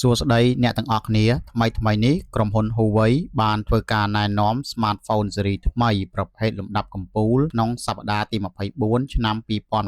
សួស្តីអ្នកទាំងអស់គ្នាថ្មីនេះក្រុមហ៊ុន Huawei បានធ្វើការណែនាំ Smartphone ស៊េរីថ្មីប្រភេទលំដាប់កំពូលក្នុងសប្តាហ៍ទី24ឆ្នាំ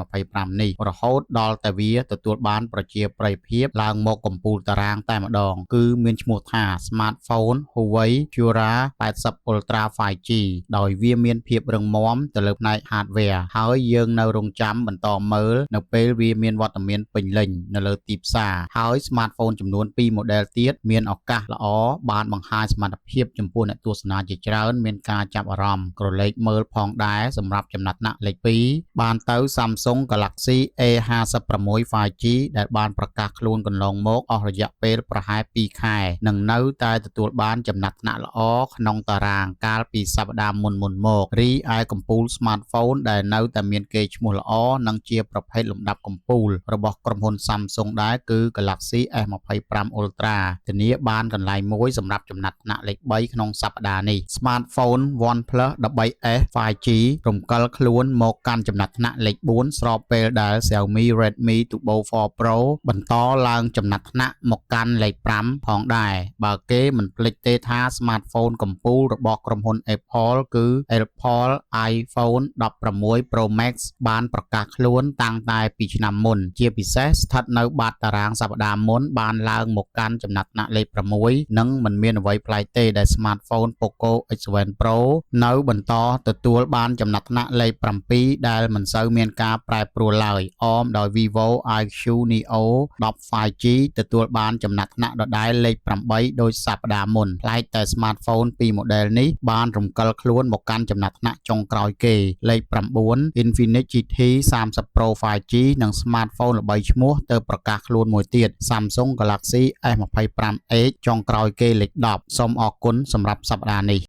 2025នេះរហូតដល់តែវាទទួលបានប្រជាប្រិយភាពឡើងមកកំពូលតារាងតែម្ដងគឺមានឈ្មោះថា Smartphone Huawei Jura 80 Ultra 5G ដោយវាមានភាពរឹងមាំទៅលើផ្នែក Hardware ហើយយើងនៅរងចាំបន្តមើលនៅពេលវាមានវត្តមានពេញលេញនៅលើទីផ្សារហើយ Smartphone ចំនួន2 model ទៀតមានឱកាសល្អបានបង្ហាញសមត្ថភាពចំពោះអ្នកទស្សនាជាច្រើនមានការចាប់អារម្មណ៍ក្រឡេកមើលផងដែរសម្រាប់ចំណាត់ថ្នាក់លេខ2បានទៅ Samsung Galaxy A56 5G ដែលបានប្រកាសខ្លួនកន្លងមកអស់រយៈពេលប្រហែល2ខែនឹងនៅតែទទួលបានចំណាត់ថ្នាក់ល្អក្នុងតារាងកាលពីសប្តាហ៍មុនមករីឯកំពូល Smartphone ដែលនៅតែមានកេរ្តិ៍ឈ្មោះល្អនិងជាប្រភេទលំដាប់កំពូលរបស់ក្រុមហ៊ុន Samsung ដែរគឺ Galaxy S25 Ultra ធានាបានកន្លែងមួយសម្រាប់ចំណាត់ថ្នាក់លេខ3ក្នុងសប្តាហ៍នេះ Smartphone OnePlus 13S 5G រំកិលខ្លួនមកកាន់ចំណាត់ថ្នាក់លេខ4ស្របពេលដែល Xiaomi Redmi Turbo 4 Pro បន្តឡើងចំណាត់ថ្នាក់មកកាន់លេខ5ផងដែរបើគេមិនភ្លេចទេថា Smartphone កំពូលរបស់ក្រុមហ៊ុន Apple គឺ Apple iPhone 16 Pro Max បានប្រកាសខ្លួនតាំងតែពីឆ្នាំមុនជាពិសេសស្ថិតនៅបាតតារាងសប្តាហ៍មុនបានឡើងមកកាន់ចំណាត់ថ្នាក់លេខ6និងមិនមានអ្វីប្លែកទេដែល Smartphone Poco X7 Pro នៅបន្តទទួលបានចំណាត់ថ្នាក់លេខ7ដែលមិនសូវមានការប្រែប្រួលឡើយអមដោយ Vivo IQ Neo 10 5G ទទួលបានចំណាត់ថ្នាក់ដដែលលេខ8ដោយសប្តាហ៍មុនប្លែកតែ Smartphone 2 model នេះបានរំកិលខ្លួនមកកាន់ចំណាត់ថ្នាក់ចុងក្រោយគេលេខ9 Infinix GT 30 Pro 5G និង Smartphone ល្បីឈ្មោះទៅប្រកាសខ្លួនមួយទៀត Samsung Galaxy S25 Edge ចុងក្រោយគេលេខ10សូមអរគុណសម្រាប់សប្តាហ៍នេះ